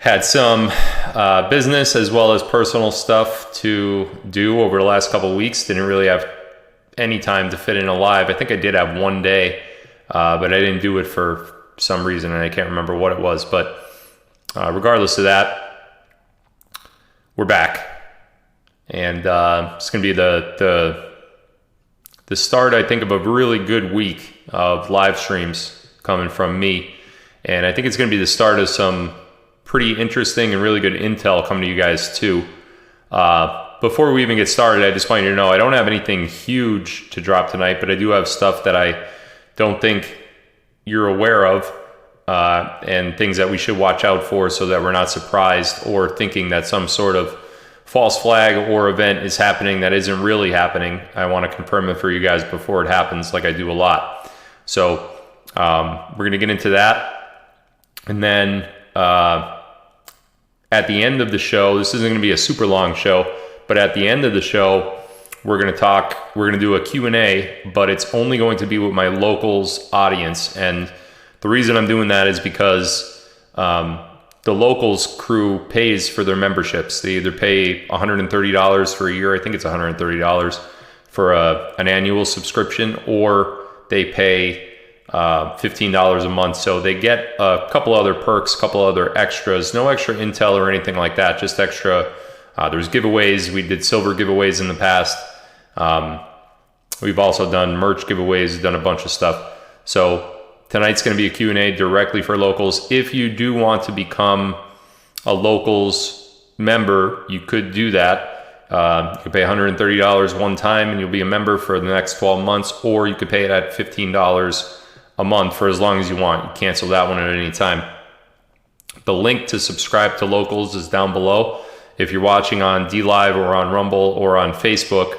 Had some business as well as personal stuff to do over the last couple of weeks. Didn't really have any time to fit in a live. I think I did have one day, but I didn't do it for some reason, and I can't remember what it was. But regardless of that, we're back, and it's going to be the start, I think, of a really good week of live streams coming from me, and I think it's going to be the start of some pretty interesting and really good intel coming to you guys too. Before we even get started, I just want you to know I don't have anything huge to drop tonight, but I do have stuff that I don't think you're aware of, and things that we should watch out for so that we're not surprised or thinking that some sort of false flag or event is happening that isn't really happening. I want to confirm it for you guys before it happens, like I do a lot. So we're going to get into that. And then at the end of the show, this isn't going to be a super long show, but at the end of the show, we're going to do a Q&A, but it's only going to be with my locals audience. And the reason I'm doing that is because the locals crew pays for their memberships. They either pay $130 for a year, I think it's $130 for an annual subscription, or they pay $15 a month. So they get a couple other perks, a couple other extras, no extra intel or anything like that, just extra. There's giveaways. We did silver giveaways in the past. We've also done merch giveaways, done a bunch of stuff. So tonight's going to be a Q&A directly for locals. If you do want to become a locals member, you could do that. You could pay $130 one time and you'll be a member for the next 12 months, or you could pay it at $15 a month for as long as you want. You cancel that one at any time. The link to subscribe to locals is down below. If you're watching on DLive or on Rumble or on Facebook,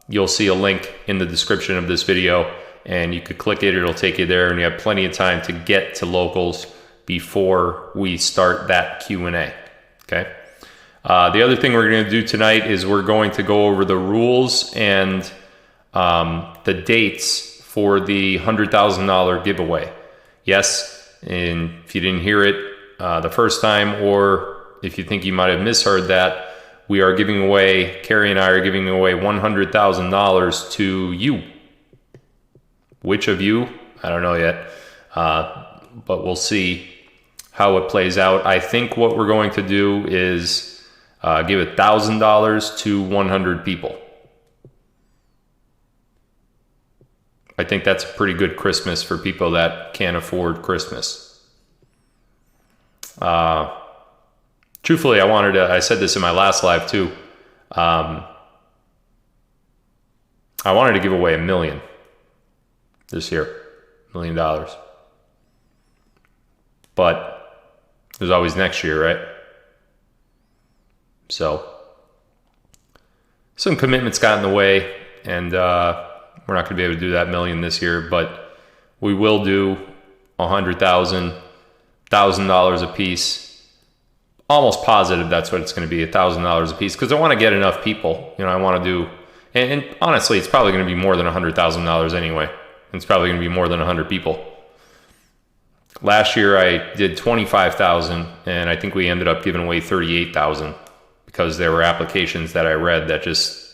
you'll see a link in the description of this video, and you could click it. It'll take you there, and you have plenty of time to get to locals before we start that Q&A. Okay. The other thing we're going to do tonight is we're going to go over the rules and the dates for the $100,000 giveaway. Yes, and if you didn't hear it the first time, or if you think you might have misheard that, we are giving away, Carrie and I are giving away $100,000 to you. Which of you? I don't know yet, but we'll see how it plays out. I think what we're going to do is give $1,000 to 100 people. I think that's a pretty good Christmas for people that can't afford Christmas. Truthfully, I said this in my last live too. I wanted to give away $1 million this year, $1 million. But there's always next year, right? So some commitments got in the way, and we're not going to be able to do that $1 million this year, but we will do $100,000 a piece. Almost positive that's what it's going to be, $1,000 a piece, because I want to get enough people. I want to do, and honestly, it's probably going to be more than $100,000 anyway. It's probably going to be more than 100 people. Last year I did 25,000, and I think we ended up giving away 38,000 because there were applications that I read that just,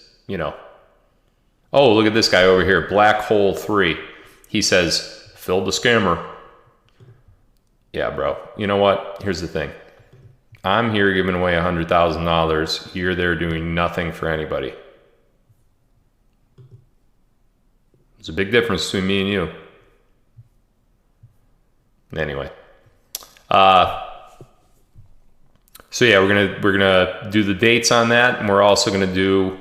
oh, look at this guy over here, Black Hole 3. He says, Phil the scammer. Yeah, bro. You know what? Here's the thing. I'm here giving away $100,000. You're there doing nothing for anybody. There's a big difference between me and you. Anyway. So yeah, we're gonna do the dates on that, and we're also gonna do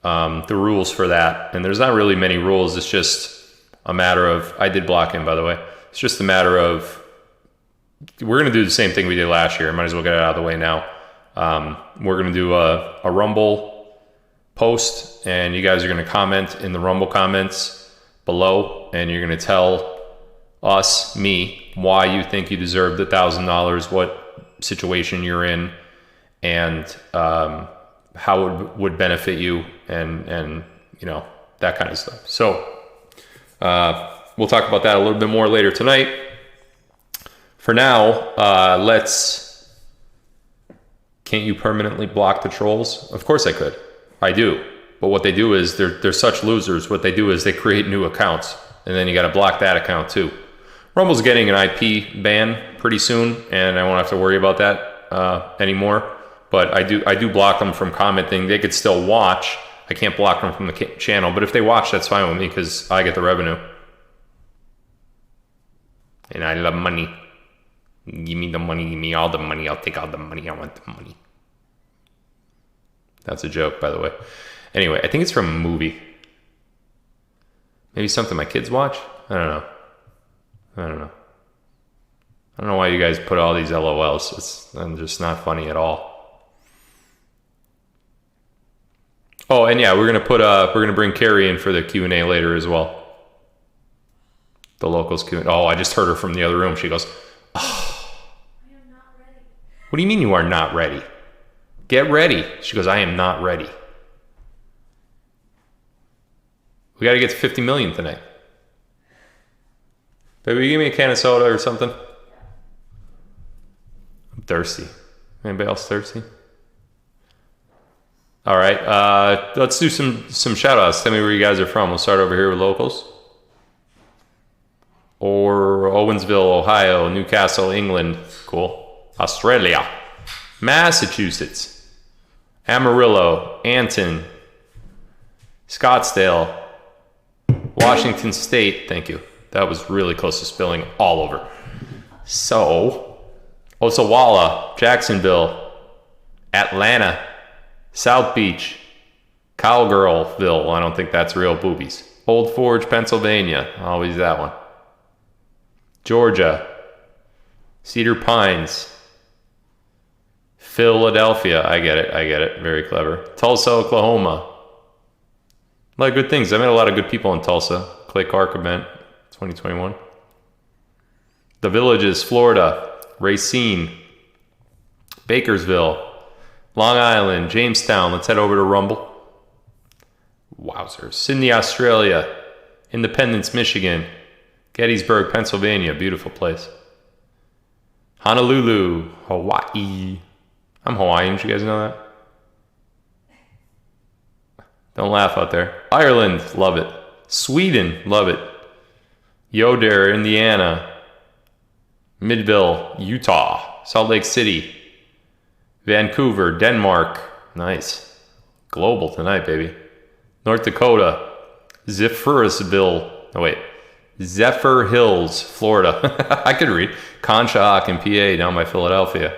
the rules for that. And there's not really many rules. It's just a matter of, I did block him, by the way. It's just a matter of, we're going to do the same thing we did last year. I might as well get it out of the way now. We're going to do a Rumble post, and you guys are going to comment in the Rumble comments below, and you're going to tell me, why you think you deserve the $1,000, what situation you're in, and how it would benefit you, and that kind of stuff. So we'll talk about that a little bit more later tonight. For now, can't you permanently block the trolls? Of course I could. I do. But what they do is, they're such losers. What they do is they create new accounts, and then you got to block that account too. Rumble's getting an IP ban pretty soon, and I won't have to worry about that anymore. But I do block them from commenting. They could still watch. I can't block them from the channel, but if they watch, that's fine with me because I get the revenue. And I love money. Give me the money, give me all the money. I'll take all the money. I want the money. That's a joke, by the way. Anyway, I think it's from a movie. Maybe something my kids watch? I don't know. I don't know why you guys put all these LOLs. It's just not funny at all. Oh, and yeah, we're gonna bring Carrie in for the Q&A later as well. The locals Q&A. Oh, I just heard her from the other room. She goes, "Oh, I am not ready." What do you mean you are not ready? Get ready. She goes, "I am not ready." We got to get to 50 million tonight. Baby, will you give me a can of soda or something? I'm thirsty. Anybody else thirsty? All right, let's do some shout outs. Tell me where you guys are from. We'll start over here with locals. Or Owensville, Ohio, Newcastle, England. Cool. Australia. Massachusetts. Amarillo, Anton, Scottsdale, Washington State. Thank you. That was really close to spilling all over. So, Osawala, Jacksonville, Atlanta, South Beach, Cowgirlville. I don't think that's real boobies. Old Forge, Pennsylvania. Always that one. Georgia, Cedar Pines, Philadelphia. I get it. Very clever. Tulsa, Oklahoma. A lot of good things. I met a lot of good people in Tulsa. Clay Clark event, 2021. The Villages, Florida. Racine, Bakersville, Long Island, Jamestown. Let's head over to Rumble. Wowzers. Sydney, Australia. Independence, Michigan. Gettysburg, Pennsylvania. Beautiful place. Honolulu, Hawaii. I'm Hawaiian. Did you guys know that? Don't laugh out there. Ireland, love it. Sweden, love it. Yoder, Indiana. Midville, Utah. Salt Lake City. Vancouver, Denmark. Nice. Global tonight, baby. North Dakota. Zephyr Hills, Florida. I could read. Conshohocken, PA, down by Philadelphia.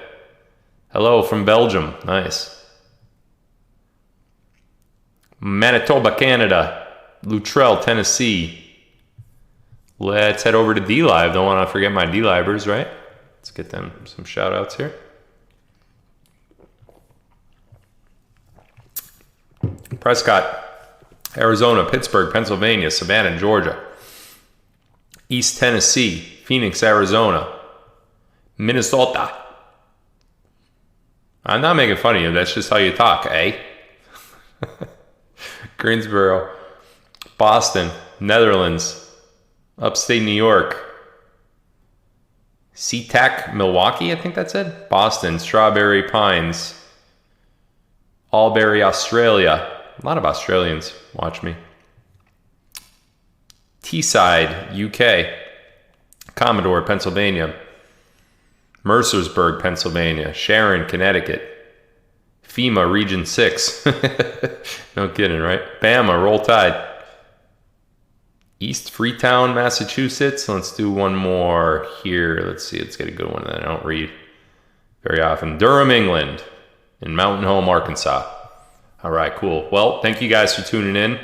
Hello from Belgium. Nice. Manitoba, Canada. Luttrell, Tennessee. Let's head over to D-Live. Don't want to forget my D-Livers, right? Let's get them some shout outs here. Prescott, Arizona, Pittsburgh, Pennsylvania, Savannah, Georgia, East Tennessee, Phoenix, Arizona, Minnesota. I'm not making fun of you. That's just how you talk, eh? Greensboro, Boston, Netherlands, upstate New York, SeaTac, Milwaukee, I think that's it. Boston, Strawberry Pines, Albury, Australia. A lot of Australians watch me. Teesside, UK, Commodore, Pennsylvania, Mercersburg, Pennsylvania, Sharon, Connecticut, FEMA, Region 6. No kidding, right? Bama, Roll Tide. East Freetown, Massachusetts. Let's do one more here. Let's see. Let's get a good one that I don't read very often. Durham, England, and Mountain Home, Arkansas. All right, cool. Well, thank you guys for tuning in.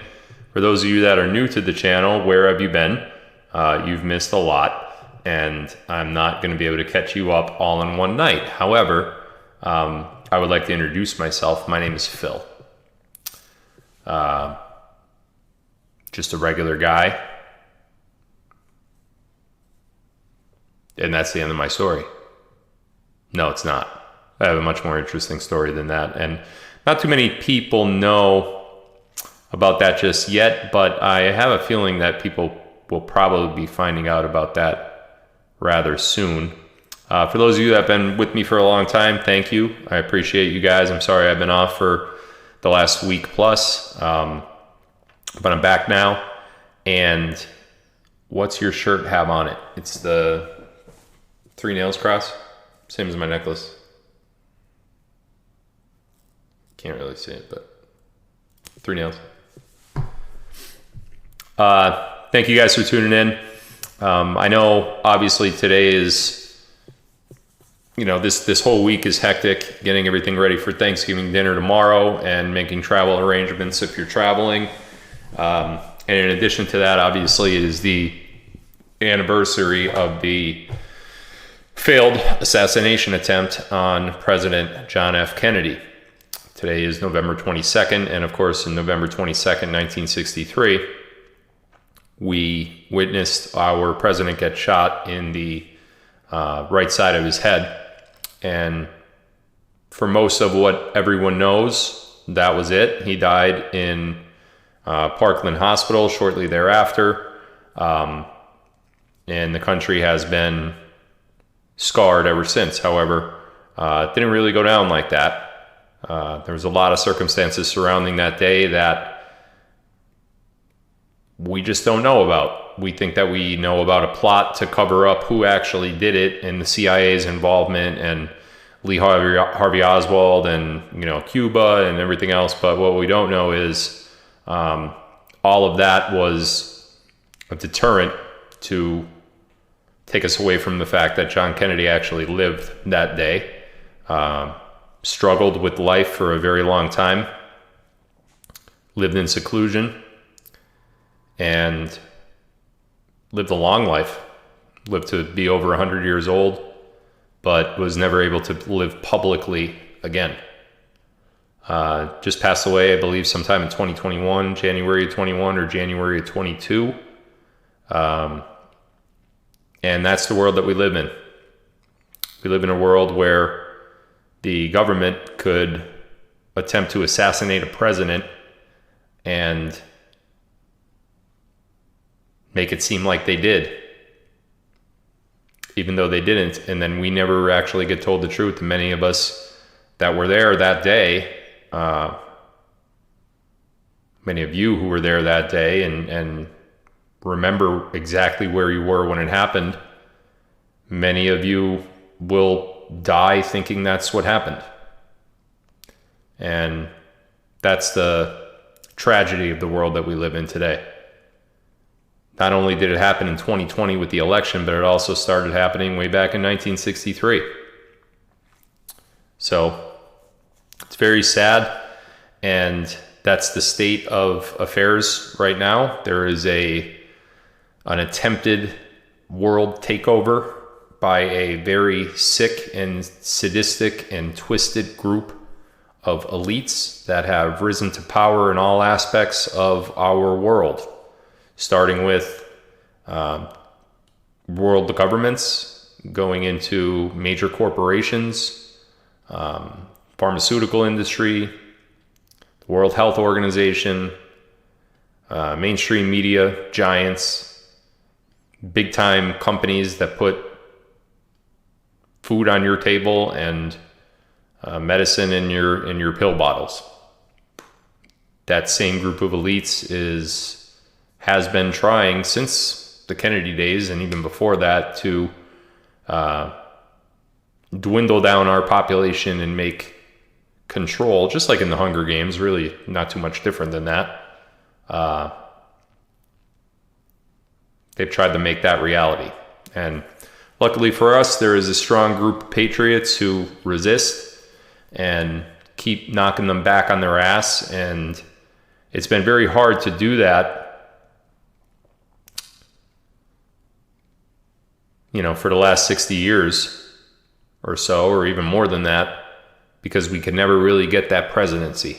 For those of you that are new to the channel, where have you been? You've missed a lot, and I'm not going to be able to catch you up all in one night. However, I would like to introduce myself. My name is Phil. Just a regular guy. And that's the end of my story. No, it's not. I have a much more interesting story than that. And not too many people know about that just yet, but I have a feeling that people will probably be finding out about that rather soon. For those of you that have been with me for a long time, thank you. I appreciate you guys. I'm sorry I've been off for the last week plus, but I'm back now. And what's your shirt have on it? It's the 3 nails cross, same as my necklace. Can't really see it, but 3 nails. Thank you guys for tuning in. I know obviously today is, this whole week is hectic, getting everything ready for Thanksgiving dinner tomorrow and making travel arrangements if you're traveling. And in addition to that, obviously, it is the anniversary of the failed assassination attempt on President John F. Kennedy. Today is November 22nd, and of course, on November 22nd, 1963, we witnessed our president get shot in the right side of his head. And for most of what everyone knows, that was it. He died in Parkland Hospital shortly thereafter. And the country has been scarred ever since. However, it didn't really go down like that. There was a lot of circumstances surrounding that day that we just don't know about. We think that we know about a plot to cover up who actually did it and the CIA's involvement and Lee Harvey Oswald and Cuba and everything else. But what we don't know is all of that was a deterrent to take us away from the fact that John Kennedy actually lived that day, struggled with life for a very long time, lived in seclusion, and lived a long life, lived to be over 100 years old, but was never able to live publicly again. Just passed away, I believe, sometime in 2021, January of 21 or January of 22. And that's the world that we live in. We live in a world where the government could attempt to assassinate a president and make it seem like they did, even though they didn't. And then we never actually get told the truth. And many of us that were there that day, many of you who were there that day and remember exactly where you were when it happened, many of you will die thinking that's what happened. And that's the tragedy of the world that we live in today. Not only did it happen in 2020 with the election, but it also started happening way back in 1963. So it's very sad, and that's the state of affairs right now. There is an attempted world takeover by a very sick and sadistic and twisted group of elites that have risen to power in all aspects of our world. Starting with world governments, going into major corporations, pharmaceutical industry, the World Health Organization, mainstream media giants, big time companies that put food on your table and medicine in your pill bottles. That same group of elites has been trying since the Kennedy days and even before that to dwindle down our population and make control, just like in the Hunger Games, really not too much different than that. They've tried to make that reality. And luckily for us, there is a strong group of patriots who resist and keep knocking them back on their ass. And it's been very hard to do that, for the last 60 years or so, or even more than that, because we could never really get that presidency.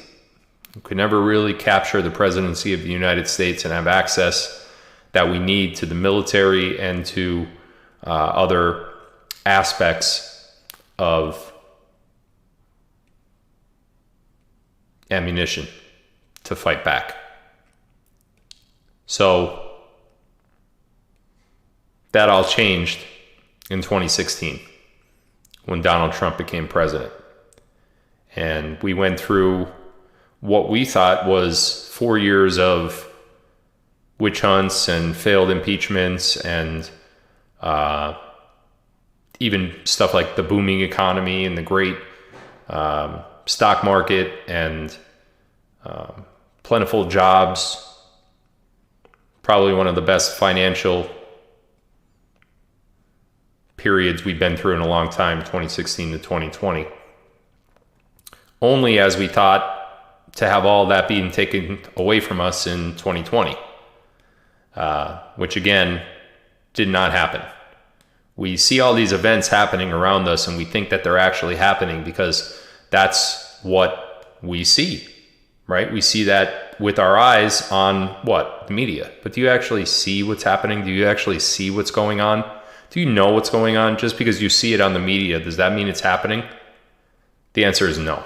We could never really capture the presidency of the United States and have access that we need to the military and to other aspects of ammunition to fight back. So that all changed in 2016. when Donald Trump became president. And we went through what we thought was 4 years of witch hunts and failed impeachments and even stuff like the booming economy and the great stock market and plentiful jobs. Probably one of the best financial periods we've been through in a long time, 2016 to 2020. Only as we thought to have all that being taken away from us in 2020, which again, did not happen. We see all these events happening around us and we think that they're actually happening because that's what we see, right? We see that with our eyes on what? The media. But do you actually see what's happening? Do you actually see what's going on? Do you know what's going on? Just because you see it on the media, does that mean it's happening? The answer is no,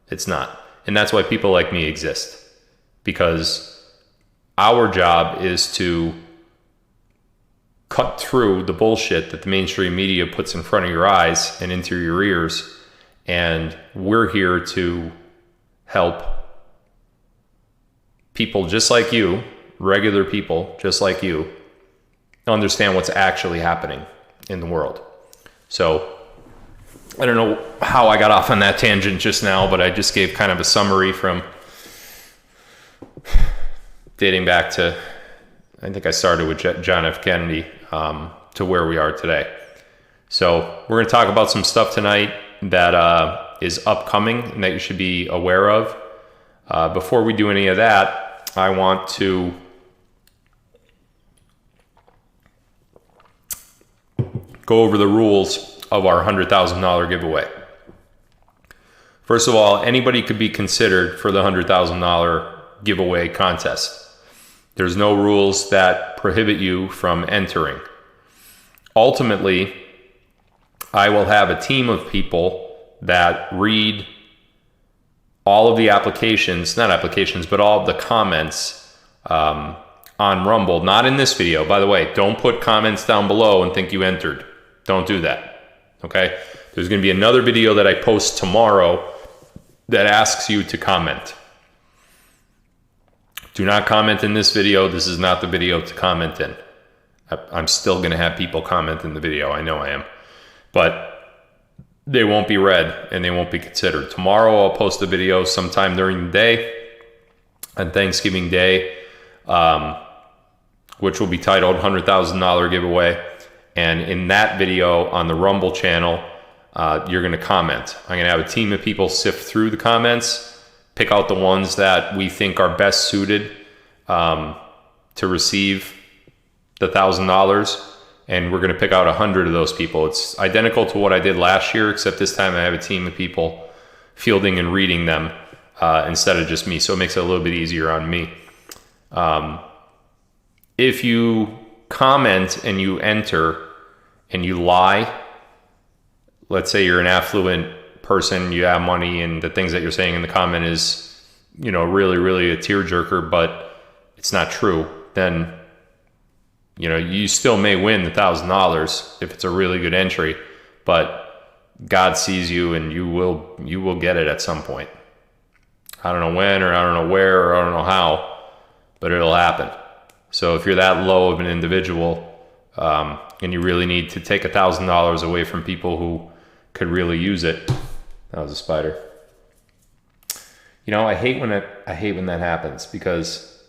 it's not. And that's why people like me exist, because our job is to cut through the bullshit that the mainstream media puts in front of your eyes and into your ears. And we're here to help people just like you, regular people just like you, understand what's actually happening in the world. So I don't know how I got off on that tangent just now, but I just gave kind of a summary from dating back to, I think I started with John F. Kennedy, to where we are today. So we're going to talk about some stuff tonight that is upcoming and that you should be aware of. Before we do any of that, I want to go over the rules of our $100,000 giveaway. First of all, anybody could be considered for the $100,000 giveaway contest. There's no rules that prohibit you from entering. Ultimately, I will have a team of people that read all of the applications, not applications, but all of the comments on Rumble. Not in this video, by the way. Don't put comments down below and think you entered. Don't do that, okay? There's going to be another video that I post tomorrow that asks you to comment. Do not comment in this video. This is not the video to comment in. I'm still going to have people comment in the video. I know I am. But they won't be read and they won't be considered. Tomorrow I'll post a video sometime during the day on Thanksgiving Day, which will be titled $100,000 giveaway. And in that video on the Rumble channel, you're going to comment. I'm going to have a team of people sift through the comments, pick out the ones that we think are best suited to receive the $1,000, and we're going to pick out 100 of those people. It's identical to what I did last year, except this time I have a team of people fielding and reading them instead of just me, so it makes it a little bit easier on me. If you comment and you enter and you lie, let's say you're an affluent person, you have money, and the things that you're saying in the comment is, you know, really, really a tearjerker, but it's not true, then, you know, you still may win the $1,000 if it's a really good entry, but God sees you and you will get it at some point. I don't know when, or I don't know where, or I don't know how, but it'll happen. So if you're that low of an individual, and you really need to take $1,000 away from people who could really use it. That was a spider. You know, I hate when that happens, because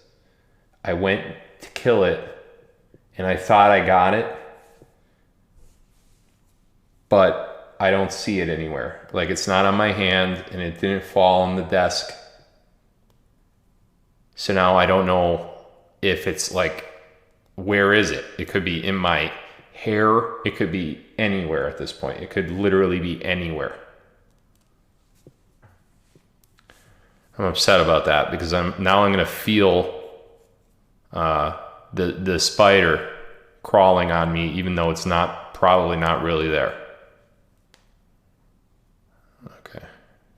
I went to kill it and I thought I got it, but I don't see it anywhere. Like, it's not on my hand and it didn't fall on the desk. So now I don't know if it's like, where is it? It could be in my hair. It could be anywhere at this point. It could literally be anywhere. I'm upset about that, because I'm going to feel the spider crawling on me, even though it's probably not really there. Okay,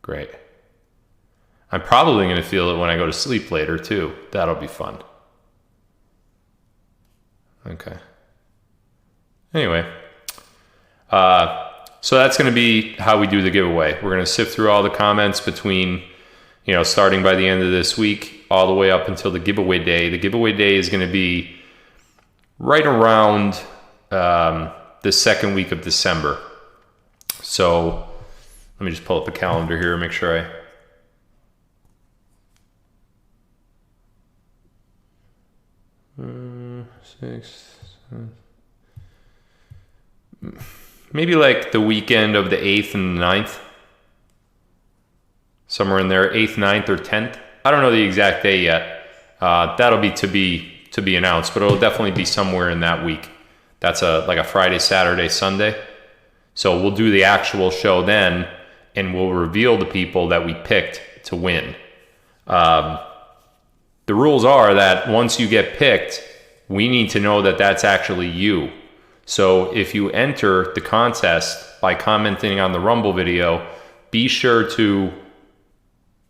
great. I'm probably going to feel it when I go to sleep later too. That'll be fun. Okay. Anyway, So that's going to be how we do the giveaway. We're going to sift through all the comments between, starting by the end of this week, all the way up until the giveaway day. The giveaway day is going to be right around the second week of December. So let me just pull up the calendar here and make sure 6, 7. Maybe like the weekend of the 8th and 9th. Somewhere in there, 8th, 9th, or 10th. I don't know the exact day yet. That'll be to be announced, but it'll definitely be somewhere in that week. That's like a Friday, Saturday, Sunday. So we'll do the actual show then, and we'll reveal the people that we picked to win. The rules are that once you get picked, we need to know that that's actually you. So if you enter the contest by commenting on the Rumble video, be sure to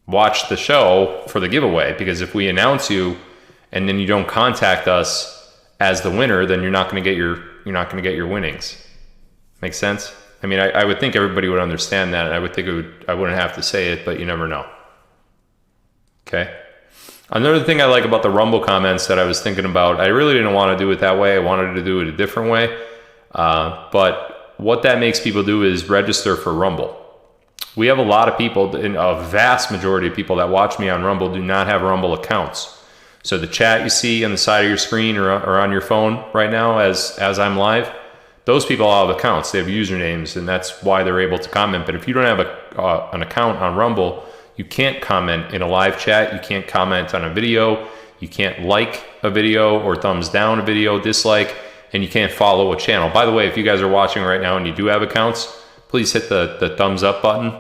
watch the show for the giveaway, because if we announce you and then you don't contact us as the winner, then you're not going to get your winnings. Make sense? I mean, I would think everybody would understand that, and I would think I wouldn't have to say it, but you never know. Okay. Another thing I like about the Rumble comments that I was thinking about, I really didn't want to do it that way. I wanted to do it a different way. But what that makes people do is register for Rumble. We have a lot of people, a vast majority of people that watch me on Rumble do not have Rumble accounts. So the chat you see on the side of your screen or on your phone right now as I'm live, those people all have accounts. They have usernames, and that's why they're able to comment. But if you don't have an account on Rumble, you can't comment in a live chat. You can't comment on a video. You can't like a video or thumbs down a video, dislike, and you can't follow a channel. By the way, if you guys are watching right now and you do have accounts, please hit the thumbs up button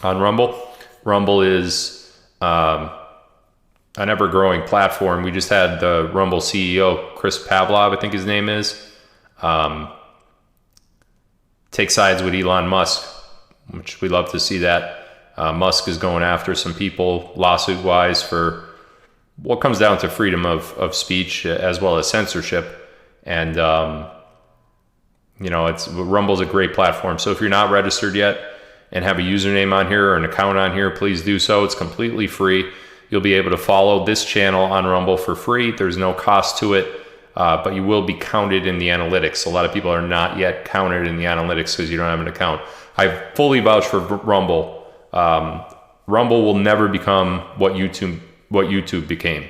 on Rumble. Rumble is an ever-growing platform. We just had the Rumble CEO, Chris Pavlov, I think his name is, take sides with Elon Musk, which we love to see that. Musk is going after some people lawsuit-wise for what comes down to freedom of speech as well as censorship. And, Rumble's a great platform. So if you're not registered yet and have a username on here or an account on here, please do so. It's completely free. You'll be able to follow this channel on Rumble for free. There's no cost to it, but you will be counted in the analytics. A lot of people are not yet counted in the analytics because you don't have an account. I fully vouch for Rumble. Rumble will never become what YouTube became.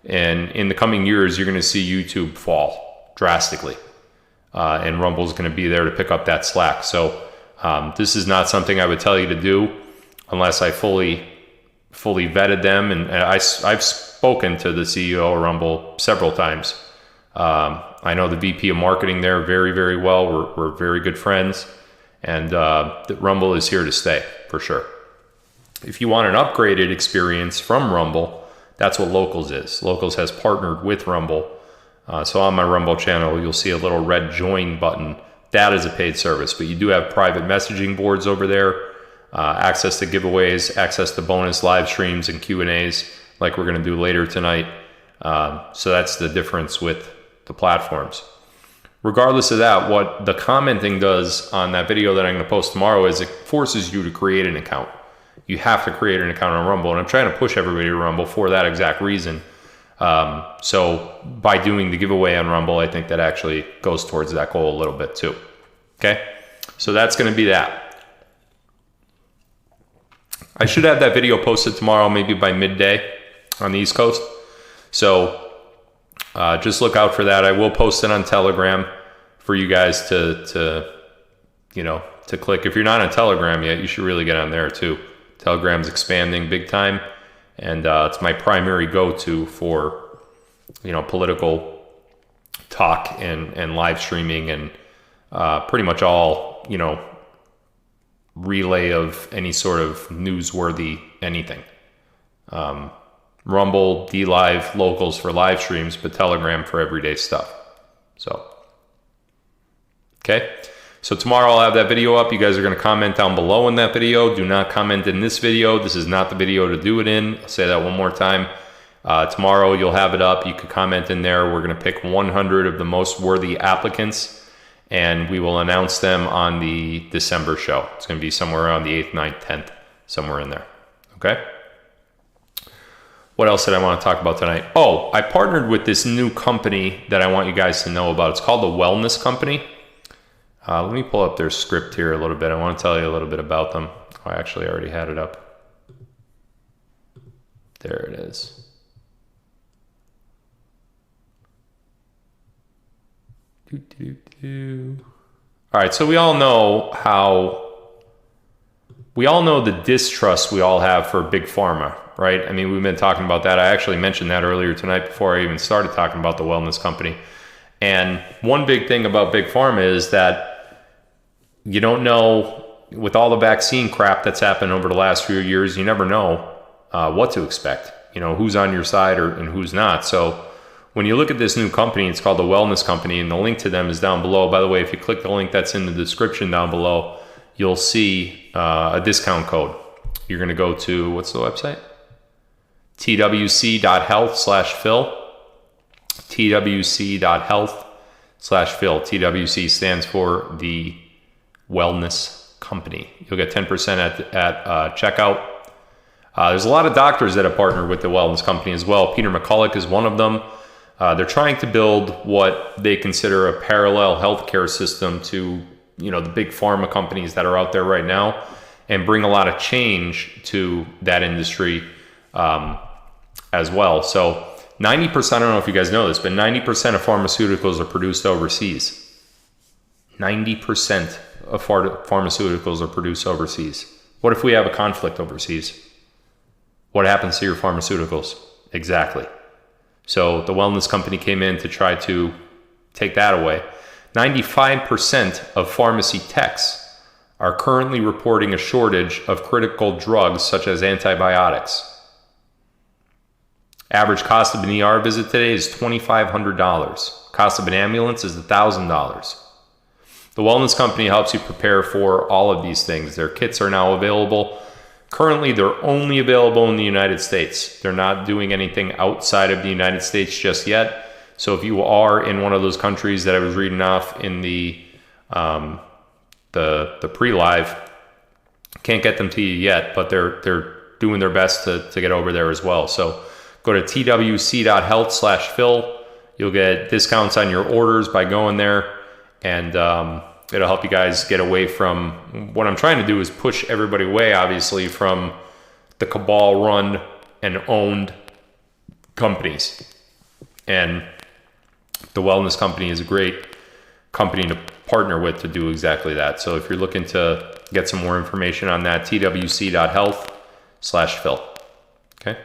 And in the coming years, you're going to see YouTube fall drastically. And Rumble's going to be there to pick up that slack. So this is not something I would tell you to do unless I fully vetted them. And I've spoken to the CEO of Rumble several times. I know the VP of marketing there very, very well. We're very good friends. And Rumble is here to stay, for sure. If you want an upgraded experience from Rumble, that's what Locals is. Locals has partnered with Rumble. So on my Rumble channel, you'll see a little red join button. That is a paid service, but you do have private messaging boards over there, access to giveaways, access to bonus live streams and Q&As like we're going to do later tonight. So that's the difference with the platforms. Regardless of that, what the commenting does on that video that I'm going to post tomorrow is it forces you to create an account. You have to create an account on Rumble, and I'm trying to push everybody to Rumble for that exact reason. So by doing the giveaway on Rumble, I think that actually goes towards that goal a little bit too. Okay, so that's going to be that. I should have that video posted tomorrow, maybe by midday on the East Coast. So just look out for that. I will post it on Telegram for you guys to click. If you're not on Telegram yet, you should really get on there too. Telegram's expanding big time, and it's my primary go-to for political talk and live streaming and pretty much all relay of any sort of newsworthy anything. Rumble, DLive, Locals for live streams, but Telegram for everyday stuff. So, okay. So tomorrow I'll have that video up. You guys are going to comment down below in that video. Do not comment in this video. This is not the video to do it in. I'll say that one more time. Tomorrow you'll have it up. You can comment in there. We're going to pick 100 of the most worthy applicants. and we will announce them on the December show. It's going to be somewhere around the 8th, 9th, 10th, somewhere in there. Okay? What else did I want to talk about tonight? Oh, I partnered with this new company that I want you guys to know about. It's called the Wellness Company. Let me pull up their script here a little bit. I want to tell you a little bit about them. Oh, I actually already had it up. There it is. All right, so we all know the distrust we all have for Big Pharma, right? I mean, we've been talking about that. I actually mentioned that earlier tonight before I even started talking about the Wellness Company. And one big thing about Big Pharma is that you don't know, with all the vaccine crap that's happened over the last few years, you never know what to expect, who's on your side and who's not. So when you look at this new company, it's called the Wellness Company, and the link to them is down below. By the way, if you click the link that's in the description down below, you'll see a discount code. You're going to go to, what's the website? twc.health/Phil. twc.health/Phil. TWC stands for the Wellness Company. You'll get 10% at checkout. There's a lot of doctors that have partnered with the Wellness Company as well. Peter McCulloch is one of them. They're trying to build what they consider a parallel healthcare system to, the big pharma companies that are out there right now, and bring a lot of change to that industry as well. So 90%, I don't know if you guys know this, but 90% of pharmaceuticals are produced overseas. 90% of pharmaceuticals are produced overseas. What if we have a conflict overseas? What happens to your pharmaceuticals? Exactly. So the Wellness Company came in to try to take that away. 95% of pharmacy techs are currently reporting a shortage of critical drugs such as antibiotics. Average cost of an ER visit today is $2,500. Cost of an ambulance is $1,000. The Wellness Company helps you prepare for all of these things. Their kits are now available. Currently, they're only available in the United States. They're not doing anything outside of the United States just yet. So if you are in one of those countries that I was reading off in the pre-live, can't get them to you yet, but they're doing their best to get over there as well. So go to twc.health/Phil. You'll get discounts on your orders by going there, and it'll help you guys get away from, what I'm trying to do is push everybody away, obviously, from the cabal run and owned companies. And the Wellness Company is a great company to partner with to do exactly that. So if you're looking to get some more information on that, twc.health/Phil. Okay.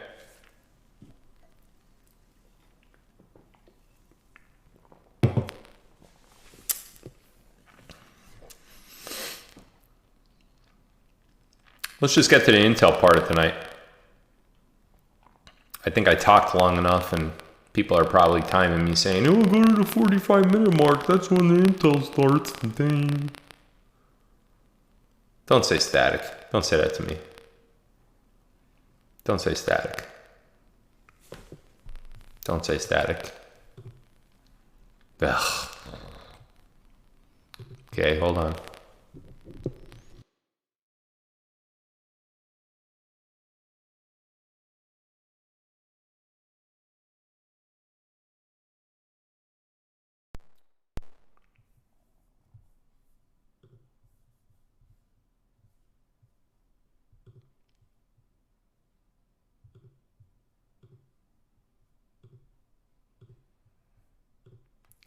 Let's just get to the Intel part of tonight. I think I talked long enough, and people are probably timing me saying, "Oh, go to the 45-minute mark. That's when the Intel starts." Dang. Don't say static. Don't say that to me. Don't say static. Don't say static. Ugh. Okay, hold on.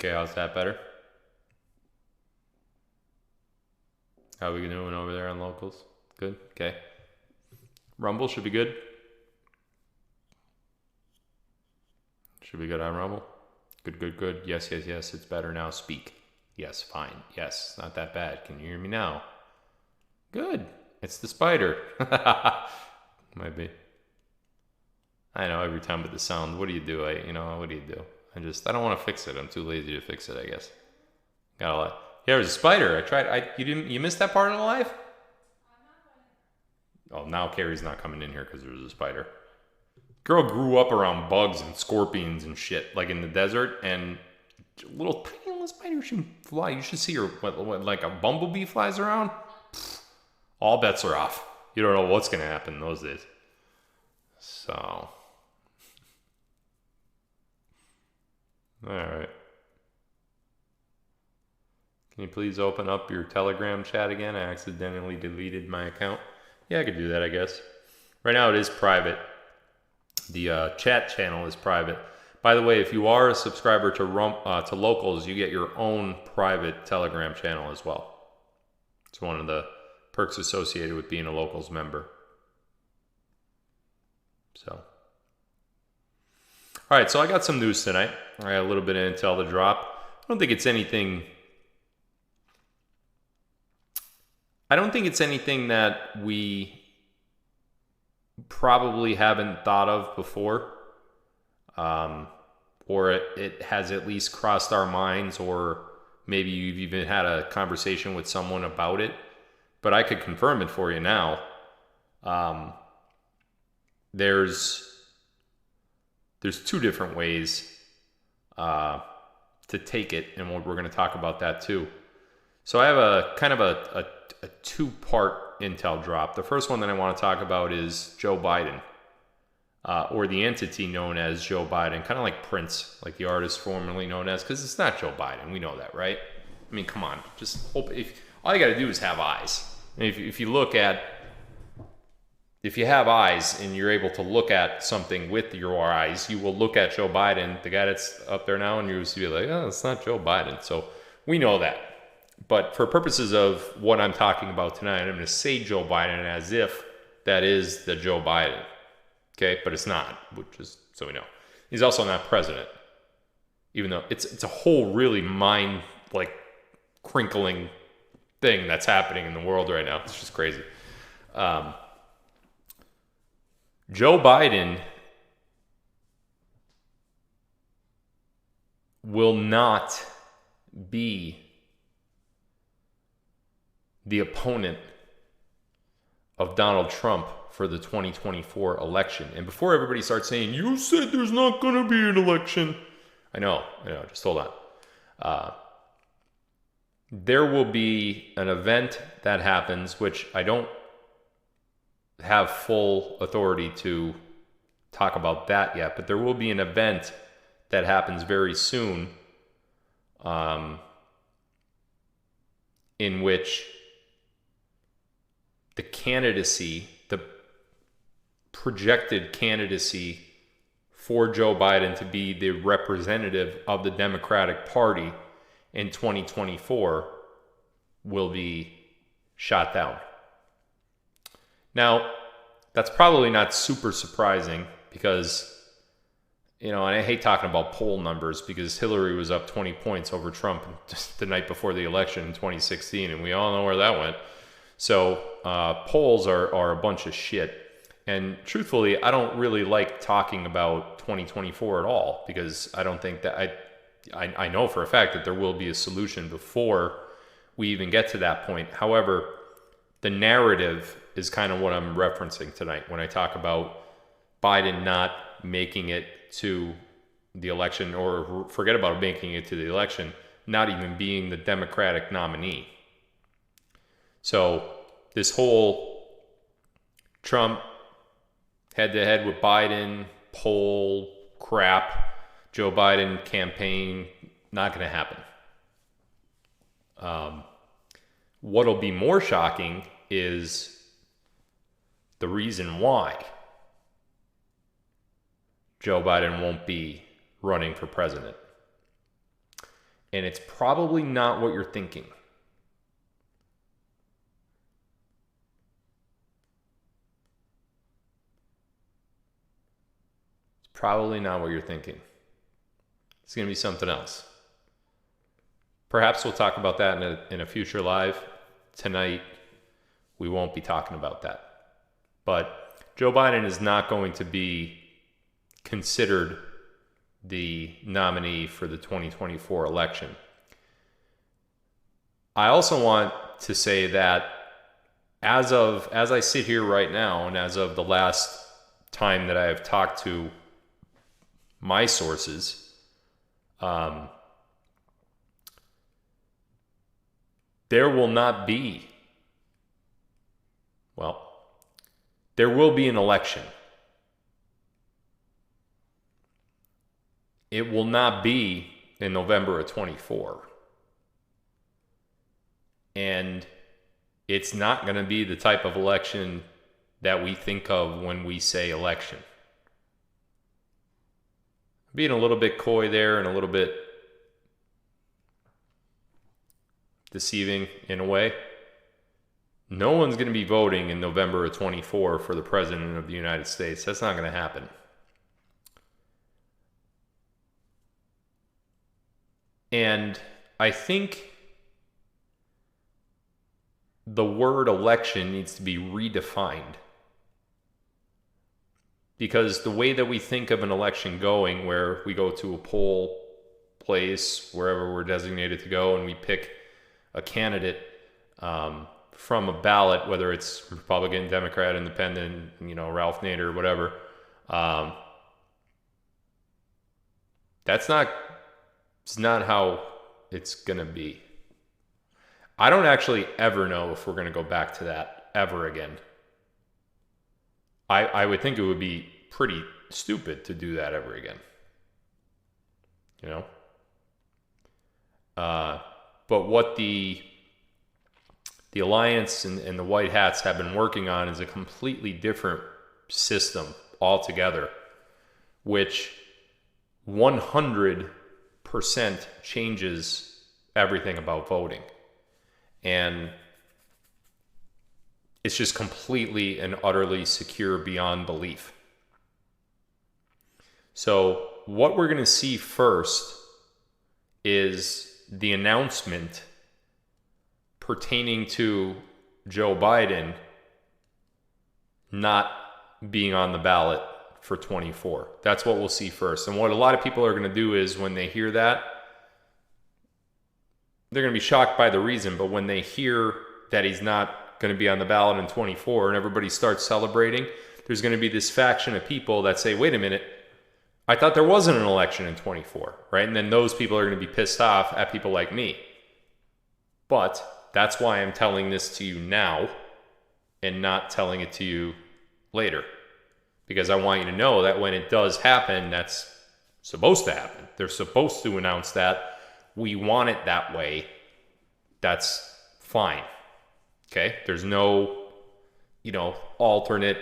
Okay, how's that better? How are we doing over there on locals? Good? Okay. Rumble should be good. Should be good on Rumble. Good, good, good. Yes, yes, yes. It's better now. Speak. Yes, fine. Yes, not that bad. Can you hear me now? Good. It's the spider. Might be. I know, every time with the sound. What do you do? What do you do? I don't want to fix it. I'm too lazy to fix it, I guess. Got a lot. Yeah, there's a spider. You missed that part of the live? Oh, now Carrie's not coming in here because there's a spider. Girl grew up around bugs and scorpions and shit, like in the desert, and tiny know, the spider should fly. You should see her, like a bumblebee flies around. All bets are off. You don't know what's going to happen in those days. So, all right. Can you please open up your Telegram chat again? I accidentally deleted my account. Yeah, I could do that, I guess. Right now it is private. The chat channel is private. By the way, if you are a subscriber to Locals, you get your own private Telegram channel as well. It's one of the perks associated with being a Locals member. So, all right, so I got some news tonight. I got a little bit of intel to drop. I don't think it's anything that we probably haven't thought of before. Or it has at least crossed our minds, or maybe you've even had a conversation with someone about it. But I could confirm it for you now. There's two different ways to take it, and we're going to talk about that too. So I have a kind of a two-part intel drop. The first one that I want to talk about is Joe Biden, or the entity known as Joe Biden, kind of like Prince, like the artist formerly known as, because it's not Joe Biden. We know that, right? I mean, come on. Just hope all you got to do is have eyes. And if you have eyes and you're able to look at something with your eyes, you will look at Joe Biden, the guy that's up there now, and you'll be like, oh, it's not Joe Biden. So we know that. But for purposes of what I'm talking about tonight, I'm going to say Joe Biden as if that is the Joe Biden. Okay? But it's not, which is, so we know. He's also not president. Even though it's a whole really mind, like, crinkling thing that's happening in the world right now. It's just crazy. Joe Biden will not be the opponent of Donald Trump for the 2024 election. And before everybody starts saying, you said there's not going to be an election. I know, just hold on. There will be an event that happens, which I don't have full authority to talk about that yet, but there will be an event that happens very soon, in which the projected candidacy for Joe Biden to be the representative of the Democratic Party in 2024 will be shot down. Now, that's probably not super surprising because, and I hate talking about poll numbers because Hillary was up 20 points over Trump just the night before the election in 2016, and we all know where that went. So polls are a bunch of shit. And truthfully, I don't really like talking about 2024 at all because I don't think that I know for a fact that there will be a solution before we even get to that point. However, the narrative is kind of what I'm referencing tonight when I talk about Biden not making it to the election, or forget about making it to the election, not even being the Democratic nominee. So this whole Trump head-to-head with Biden, poll crap, Joe Biden campaign, not going to happen. What'll be more shocking is the reason why Joe Biden won't be running for president. And it's probably not what you're thinking. It's probably not what you're thinking. It's going to be something else. Perhaps we'll talk about that in a future live. Tonight, we won't be talking about that. But Joe Biden is not going to be considered the nominee for the 2024 election. I also want to say that as I sit here right now, and as of the last time that I have talked to my sources, there will not be, well, there will be an election. It will not be in November of 24. And it's not going to be the type of election that we think of when we say election. Being a little bit coy there and a little bit deceiving in a way. No one's going to be voting in November of 24 for the president of the United States. That's not going to happen. And I think the word election needs to be redefined. Because the way that we think of an election going, where we go to a poll place, wherever we're designated to go, and we pick a candidate from a ballot, whether it's Republican, Democrat, Independent, Ralph Nader, whatever, it's not how it's going to be. I don't actually ever know if we're going to go back to that ever again. I would think it would be pretty stupid to do that ever again. But what the Alliance and the White Hats have been working on is a completely different system altogether, which 100% changes everything about voting. And it's just completely and utterly secure beyond belief. So what we're going to see first is the announcement pertaining to Joe Biden not being on the ballot for 24. That's what we'll see first. And what a lot of people are going to do is when they hear that, they're going to be shocked by the reason, but when they hear that he's not going to be on the ballot in 24 and everybody starts celebrating, there's going to be this faction of people that say, wait a minute, I thought there wasn't an election in 24, right? And then those people are going to be pissed off at people like me. But that's why I'm telling this to you now and not telling it to you later. Because I want you to know that when it does happen, that's supposed to happen. They're supposed to announce that. We want it that way. That's fine. Okay? There's no, alternate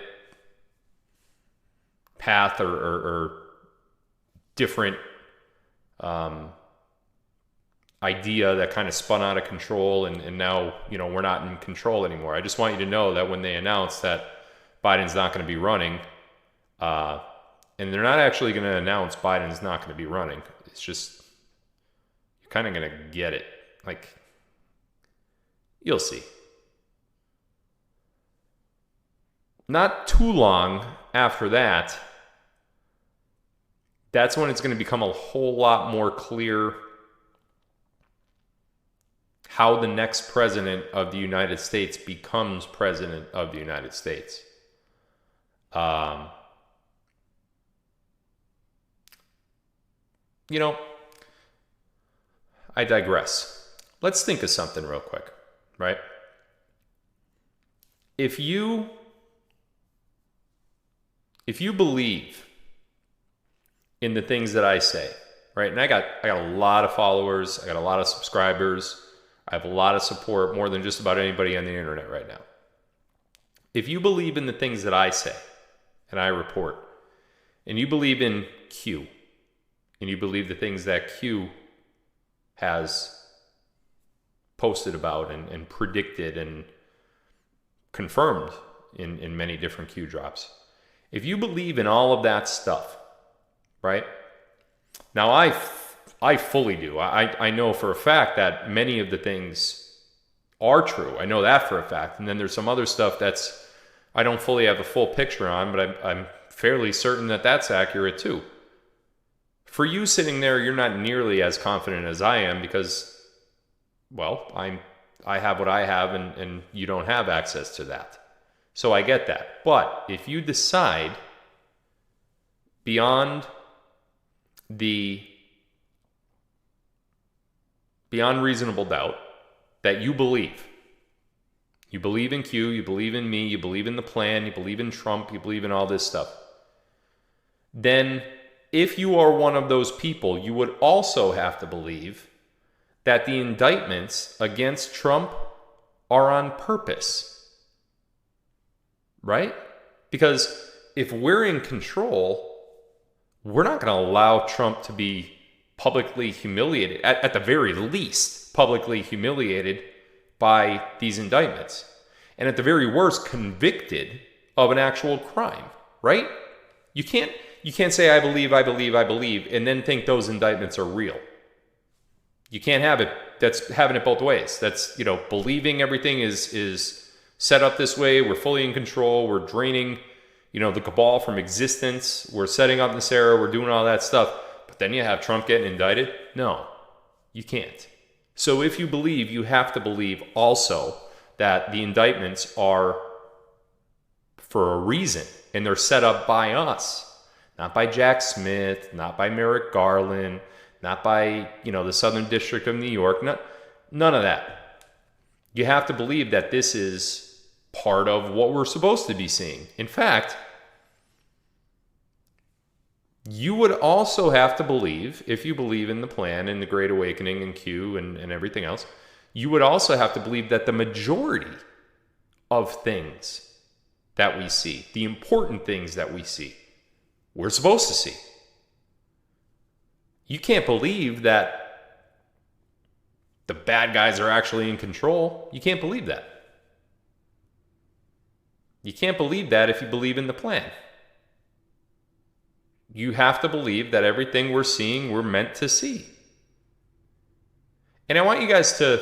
path or different idea that kind of spun out of control and now, we're not in control anymore. I just want you to know that when they announce that Biden's not going to be running, and they're not actually going to announce Biden's not going to be running. It's just, you're kind of going to get it. Like, you'll see. Not too long after that, that's when it's going to become a whole lot more clear how the next president of the United States becomes president of the United States. I digress. Let's think of something real quick, right? If you believe in the things that I say, right? And I got a lot of followers, I got a lot of subscribers, I have a lot of support, more than just about anybody on the internet right now. If you believe in the things that I say and I report, and you believe in Q, and you believe the things that Q has posted about and predicted and confirmed in many different Q drops. If you believe in all of that stuff, right? Now, I fully do. I know for a fact that many of the things are true. I know that for a fact. And then there's some other stuff that's I don't fully have the full picture on, but I'm fairly certain that that's accurate too. For you sitting there, you're not nearly as confident as I am because, well, I have what I have and you don't have access to that. So I get that. But if you decide beyond reasonable doubt that you believe. You believe in Q, you believe in me, you believe in the plan, you believe in Trump, you believe in all this stuff. Then if you are one of those people, you would also have to believe that the indictments against Trump are on purpose. Right? Because if we're in control, we're not going to allow Trump to be publicly humiliated, at the very least, publicly humiliated by these indictments. And at the very worst, convicted of an actual crime, right? You can't say, I believe, and then think those indictments are real. You can't have it. That's having it both ways. That's, believing everything is set up this way. We're fully in control. We're draining, the cabal from existence. We're setting up this era. We're doing all that stuff. But then you have Trump getting indicted? No, you can't. So if you believe, you have to believe also that the indictments are for a reason, and they're set up by us, not by Jack Smith, not by Merrick Garland, not by, the Southern District of New York, none of that. You have to believe that this is part of what we're supposed to be seeing. In fact, you would also have to believe, if you believe in the plan and the Great Awakening and Q and everything else, you would also have to believe that the majority of things that we see, the important things that we see, we're supposed to see. You can't believe that the bad guys are actually in control. You can't believe that. You can't believe that if you believe in the plan. You have to believe that everything we're seeing, we're meant to see. And I want you guys to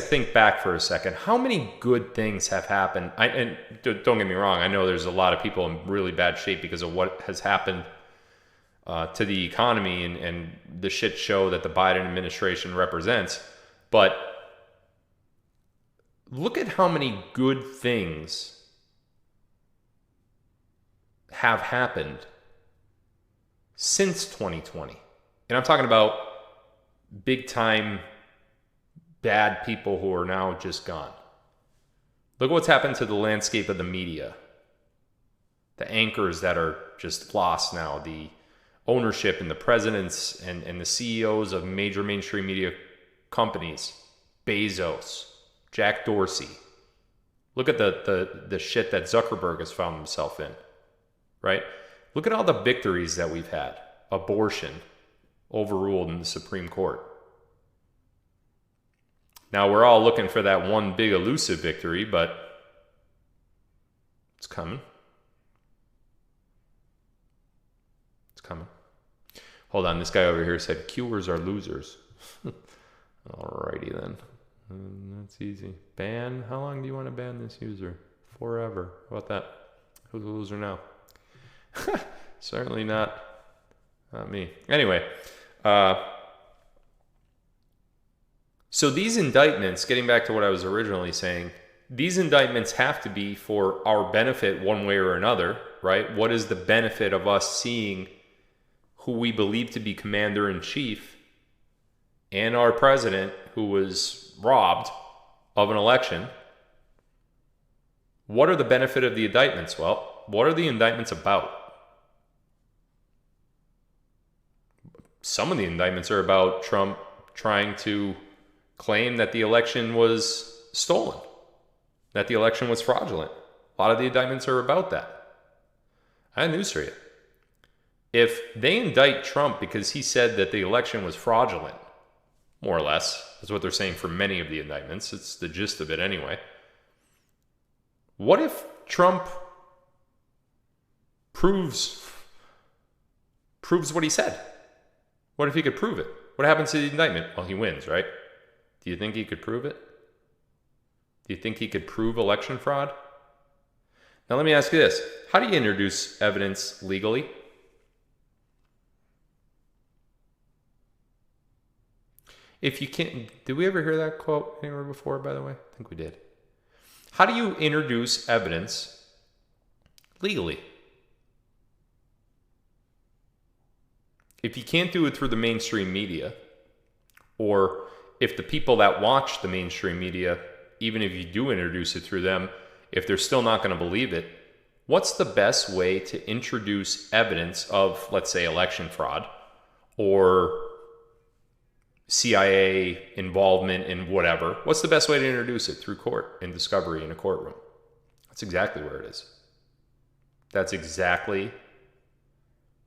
think back for a second. How many good things have happened? And don't get me wrong, I know there's a lot of people in really bad shape because of what has happened to the economy and the shit show that the Biden administration represents. But look at how many good things have happened since 2020. And I'm talking about big time bad people who are now just gone. Look what's happened to the landscape of the media. The anchors that are just lost now, the ownership and the presidents and the CEOs of major mainstream media companies, Bezos, Jack Dorsey. Look at the shit that Zuckerberg has found himself in, right? Look at all the victories that we've had. Abortion overruled in the Supreme Court. Now we're all looking for that one big elusive victory, but it's coming. It's coming. Hold on, this guy over here said, Qers are losers. Alrighty then. That's easy. Ban? How long do you want to ban this user? Forever. How about that? Who's the loser now? Certainly not me. Anyway, so these indictments, getting back to what I was originally saying, these indictments have to be for our benefit one way or another, right? What is the benefit of us seeing who we believe to be commander-in-chief and our president who was robbed of an election? What are the benefit of the indictments? Well, what are the indictments about? Some of the indictments are about Trump trying to claim that the election was stolen, that the election was fraudulent. A lot of the indictments are about that. I have news for you. If they indict Trump because he said that the election was fraudulent, more or less, is what they're saying for many of the indictments. It's the gist of it anyway. What if Trump proves what he said? What if he could prove it? What happens to the indictment? Well, he wins, right? Do you think he could prove it? Do you think he could prove election fraud? Now let me ask you this. How do you introduce evidence legally? If you can't, did we ever hear that quote anywhere before, by the way? I think we did. How do you introduce evidence legally? If you can't do it through the mainstream media, or if the people that watch the mainstream media, even if you do introduce it through them, if they're still not going to believe it, what's the best way to introduce evidence of, let's say, election fraud or CIA involvement in whatever? What's the best way to introduce it? Through court and discovery in a courtroom. That's exactly where it is. That's exactly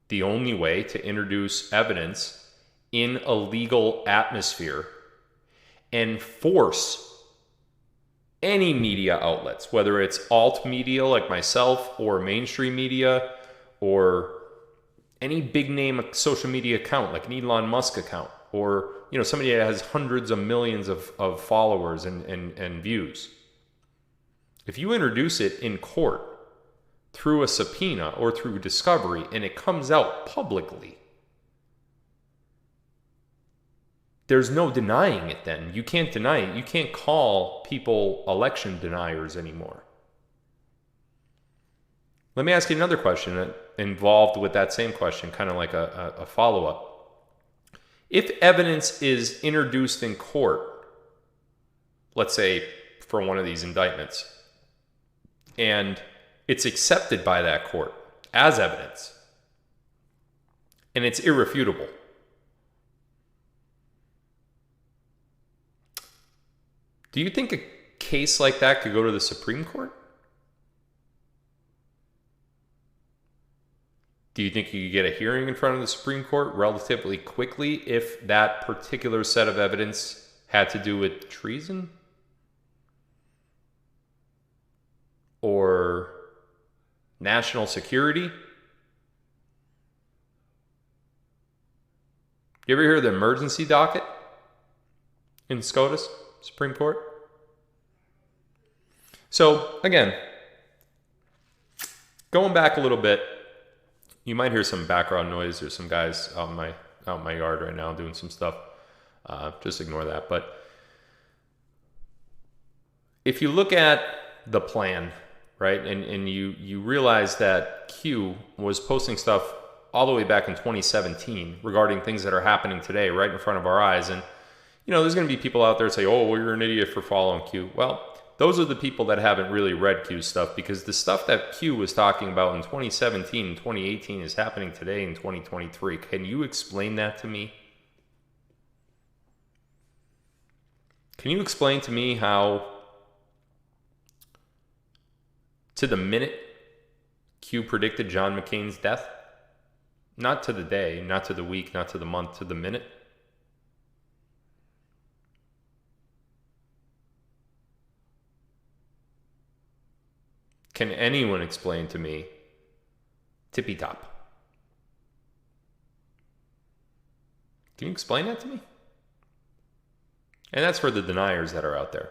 the only way to introduce evidence in a legal atmosphere and force any media outlets, whether it's alt media like myself or mainstream media or any big name social media account like an Elon Musk account, or somebody that has hundreds of millions of followers and views. If you introduce it in court through a subpoena or through discovery and it comes out publicly, there's no denying it then. You can't deny it. You can't call people election deniers anymore. Let me ask you another question involved with that same question, kind of like a follow-up. If evidence is introduced in court, let's say for one of these indictments, and it's accepted by that court as evidence, and it's irrefutable, do you think a case like that could go to the Supreme Court? Do you think you could get a hearing in front of the Supreme Court relatively quickly if that particular set of evidence had to do with treason? Or national security? You ever hear of the emergency docket in SCOTUS, Supreme Court? So, again, going back a little bit, you might hear some background noise. There's some guys out in my yard right now doing some stuff. Just ignore that. But if you look at the plan, right, and you realize that Q was posting stuff all the way back in 2017 regarding things that are happening today right in front of our eyes. And, there's going to be people out there say, oh, well, you're an idiot for following Q. Well, those are the people that haven't really read Q stuff, because the stuff that Q was talking about in 2017 and 2018 is happening today in 2023. Can you explain that to me? Can you explain to me how, to the minute, Q predicted John McCain's death? Not to the day, not to the week, not to the month, to the minute. Can anyone explain to me tippy top? Can you explain that to me? And that's for the deniers that are out there.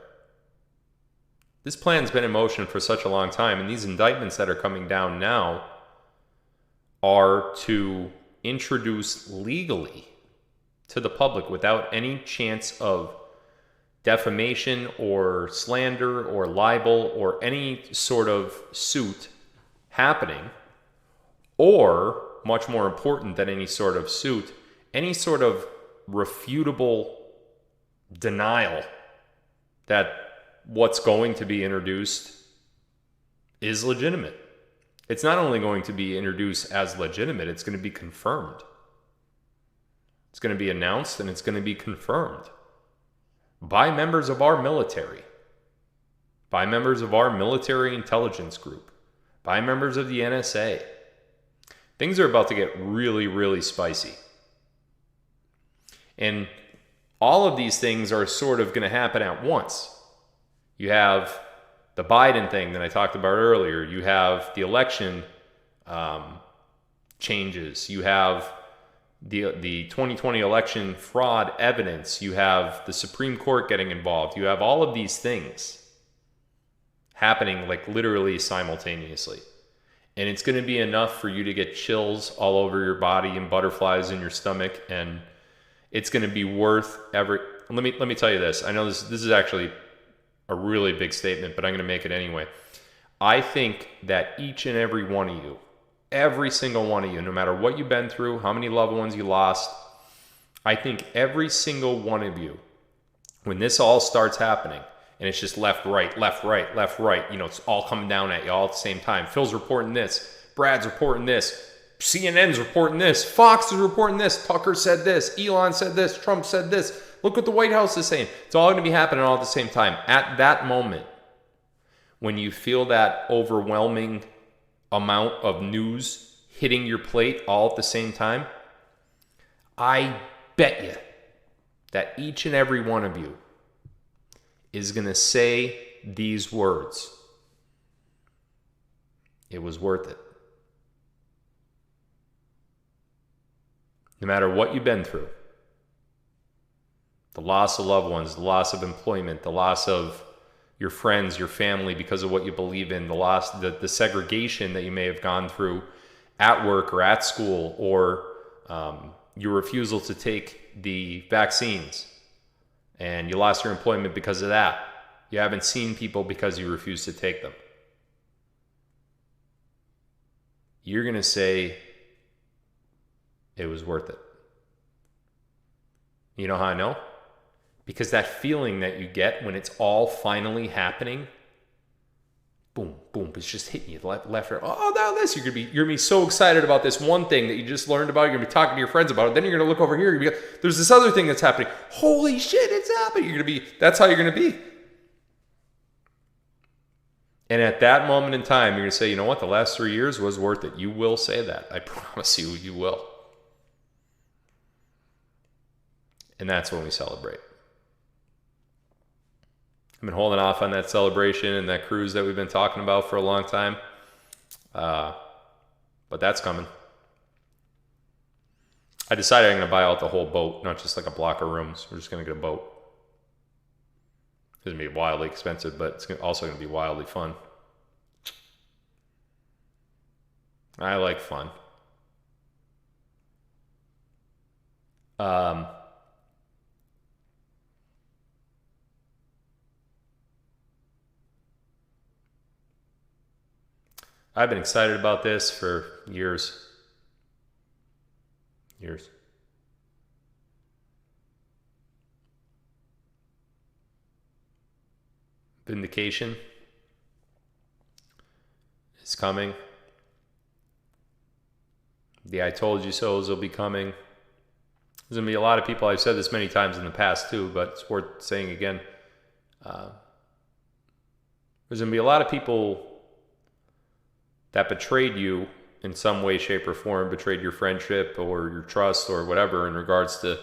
This plan's been in motion for such a long time, and these indictments that are coming down now are to introduce legally to the public without any chance of defamation or slander or libel or any sort of suit happening, or, much more important than any sort of suit, any sort of refutable denial that what's going to be introduced is legitimate. It's not only going to be introduced as legitimate, it's going to be confirmed. It's going to be announced and it's going to be confirmed by members of our military, by members of our military intelligence group, by members of the NSA. Things are about to get really, really spicy. And all of these things are sort of going to happen at once. You have the Biden thing that I talked about earlier. You have the election changes. You have the 2020 election fraud evidence. You have the Supreme Court getting involved. You have all of these things happening like literally simultaneously. And it's going to be enough for you to get chills all over your body and butterflies in your stomach. And it's going to be worth every... Let me tell you this. I know this is actually a really big statement, but I'm going to make it anyway. I think that each and every one of you, every single one of you, no matter what you've been through, how many loved ones you lost, I think every single one of you when this all starts happening, and it's just left, right, left, right, left, right, it's all coming down at you all at the same time. Phil's reporting this, Brad's reporting this, CNN's reporting this, Fox is reporting this, Tucker said this, Elon said this, Trump said this. Look what the White House is saying. It's all going to be happening all at the same time. At that moment, when you feel that overwhelming amount of news hitting your plate all at the same time, I bet you that each and every one of you is going to say these words. It was worth it. No matter what you've been through, the loss of loved ones, the loss of employment, the loss of your friends, your family because of what you believe in, the segregation that you may have gone through at work or at school, or your refusal to take the vaccines and you lost your employment because of that. You haven't seen people because you refuse to take them. You're going to say it was worth it. You know how I know? Because that feeling that you get when it's all finally happening, boom, boom, it's just hitting you left, right. Oh, now this, you're gonna be so excited about this one thing that you just learned about. You're gonna be talking to your friends about it. Then you're gonna look over here. There's this other thing that's happening. Holy shit, it's happening. That's how you're gonna be. And at that moment in time, you're gonna say, you know what? The last 3 years was worth it. You will say that. I promise you, you will. And that's when we celebrate. I've been holding off on that celebration and that cruise that we've been talking about for a long time. But that's coming. I decided I'm going to buy out the whole boat, not just like a block of rooms. We're just going to get a boat. It's going to be wildly expensive, but it's also going to be wildly fun. I like fun. I've been excited about this for years. Vindication is coming. The I told you so's will be coming. There's going to be a lot of people, I've said this many times in the past too, but it's worth saying again. There's going to be a lot of people that betrayed you in some way, shape, or form, betrayed your friendship or your trust or whatever in regards to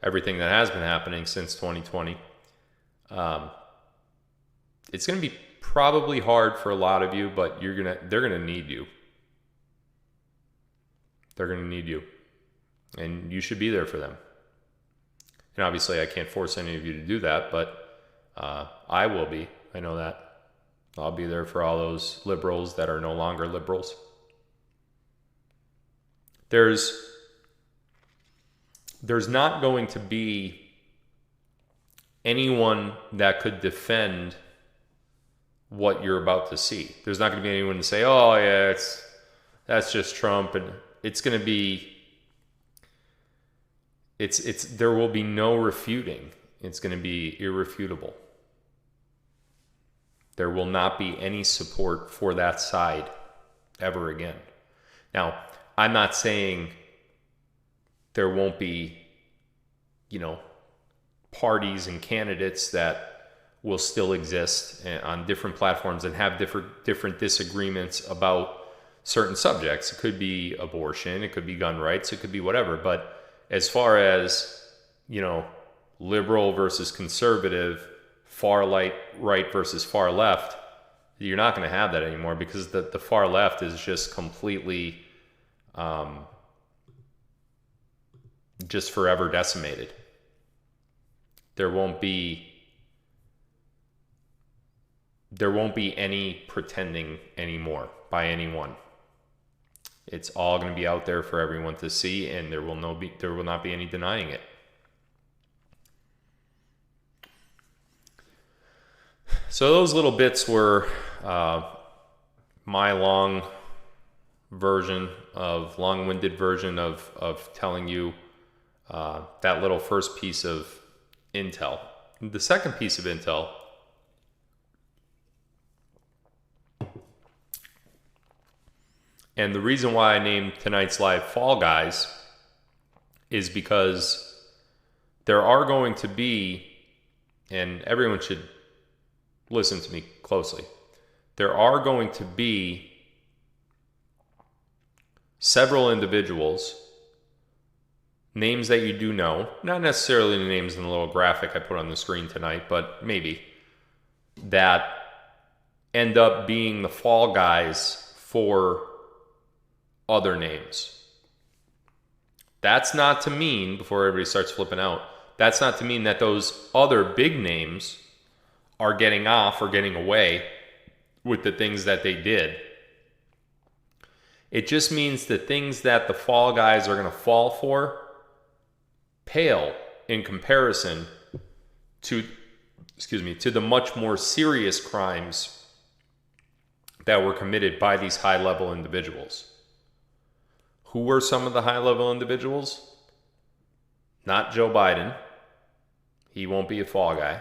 everything that has been happening since 2020. It's going to be probably hard for a lot of you, but they're going to need you. They're going to need you. And you should be there for them. And obviously I can't force any of you to do that, but I will be. I know that. I'll be there for all those liberals that are no longer liberals. There's not going to be anyone that could defend what you're about to see. There's not going to be anyone to say, oh yeah, that's just Trump. And it's going to be, there will be no refuting. It's going to be irrefutable. There will not be any support for that side ever again. Now, I'm not saying there won't be, parties and candidates that will still exist on different platforms and have different disagreements about certain subjects. It could be abortion, it could be gun rights, it could be whatever. But as far as, liberal versus conservative, far right versus far left, you're not going to have that anymore, because the far left is just completely just forever decimated. There won't be any pretending anymore by anyone. It's all going to be out there for everyone to see, and there will not be any denying it. So those little bits were my long-winded version of telling you that little first piece of intel. The second piece of intel, and the reason why I named tonight's live Fall Guys, is because there are going to be, and everyone should listen to me closely, there are going to be several individuals, names that you do know, not necessarily the names in the little graphic I put on the screen tonight, but maybe, that end up being the fall guys for other names. That's not to mean, before everybody starts flipping out, that's not to mean that those other big names are getting off or getting away with the things that they did. It just means the things that the fall guys are going to fall for pale in comparison to the much more serious crimes that were committed by these high-level individuals. Who were some of the high-level individuals? Not Joe Biden. He won't be a fall guy.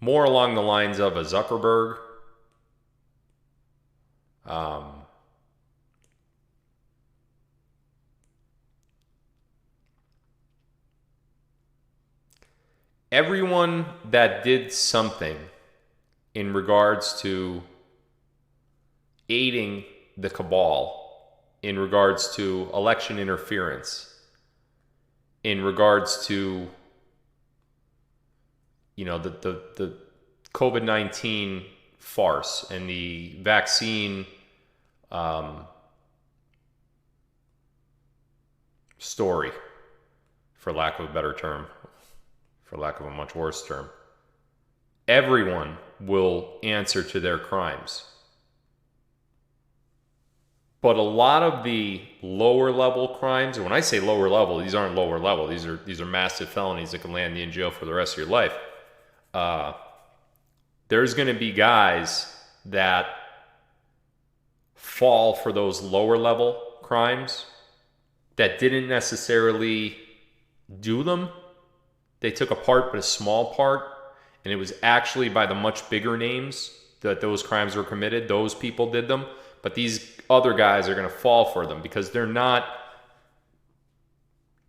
More along the lines of a Zuckerberg. Everyone that did something in regards to aiding the cabal, in regards to election interference, in regards to, the COVID-19 farce and the vaccine story, for lack of a better term, for lack of a much worse term. Everyone will answer to their crimes. But a lot of the lower level crimes, and when I say lower level, these aren't lower level, these are massive felonies that can land you in jail for the rest of your life. There's going to be guys that fall for those lower level crimes that didn't necessarily do them. They took a part, but a small part, and it was actually by the much bigger names that those crimes were committed. Those people did them, but these other guys are going to fall for them because they're not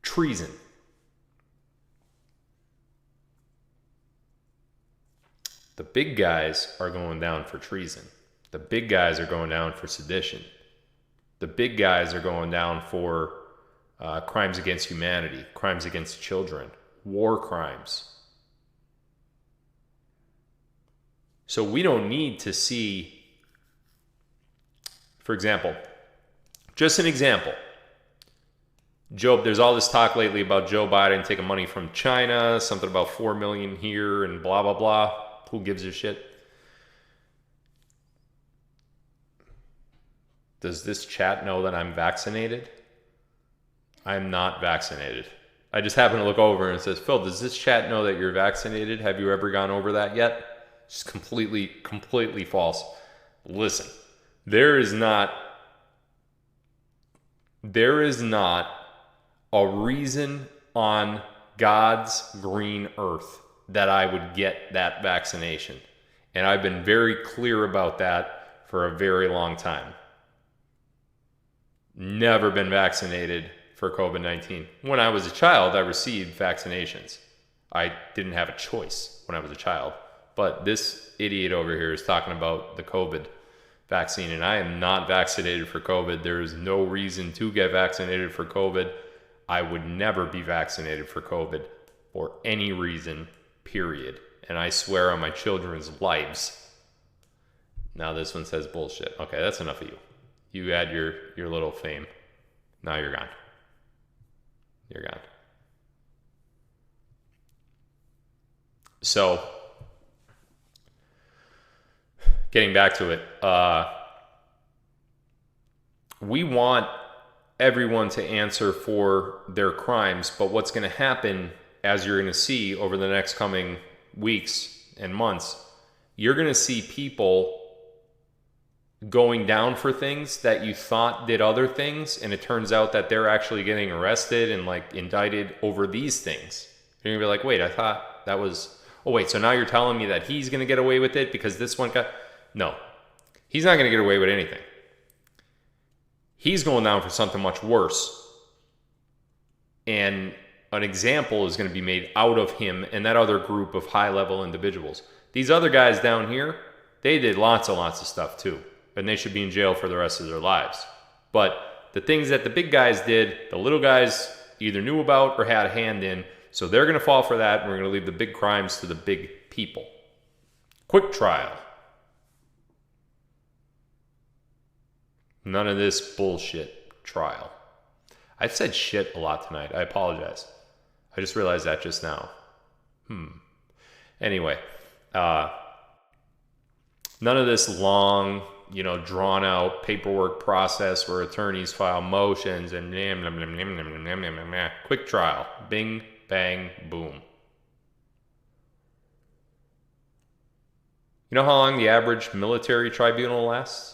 treason. The big guys are going down for treason. The big guys are going down for sedition. The big guys are going down for crimes against humanity, crimes against children, war crimes. So we don't need to see, for example, just an example. There's all this talk lately about Joe Biden taking money from China, something about 4 million here and blah, blah, blah. Who gives a shit? Does this chat know that I'm vaccinated? I'm not vaccinated. I just happen to look over and it says, Phil, does this chat know that you're vaccinated? Have you ever gone over that yet? It's completely false. Listen, there is not a reason on God's green earth that I would get that vaccination. And I've been very clear about that for a very long time. Never been vaccinated for COVID-19. When I was a child, I received vaccinations. I didn't have a choice when I was a child. But this idiot over here is talking about the COVID vaccine, and I am not vaccinated for COVID. There is no reason to get vaccinated for COVID. I would never be vaccinated for COVID for any reason, period. And I swear on my children's lives. Now this one says bullshit. Okay, that's enough of you. You had your little fame. Now you're gone. You're gone. So, getting back to it, we want everyone to answer for their crimes, but what's going to happen, as you're going to see over the next coming weeks and months, you're going to see people going down for things that you thought did other things, and it turns out that they're actually getting arrested and indicted over these things. You're going to be like, wait, I thought That was, oh wait, so now you're telling me that he's going to get away with it because this one got, no, he's not going to get away with anything. He's going down for something much worse. And an example is going to be made out of him and that other group of high-level individuals. These other guys down here, they did lots of stuff too. And they should be in jail for the rest of their lives. But the things that the big guys did, the little guys either knew about or had a hand in. So they're going to fall for that, and we're going to leave the big crimes to the big people. Quick trial. None of this bullshit trial. I've said shit a lot tonight. I apologize. I just realized that just now. Anyway, none of this long, drawn out paperwork process where attorneys file motions and quick trial. Bing, bang, boom. You know how long the average military tribunal lasts?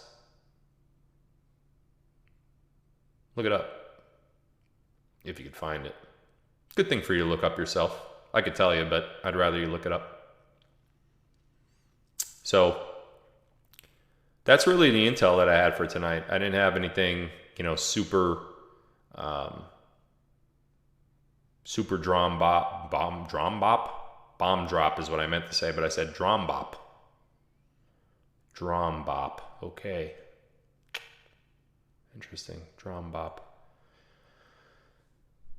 Look it up. If you could find it. Good thing for you to look up yourself. I could tell you, but I'd rather you look it up. So that's really the intel that I had for tonight. I didn't have anything, super bomb drop is what I meant to say, but I said drombop. Okay. Interesting. Drombop.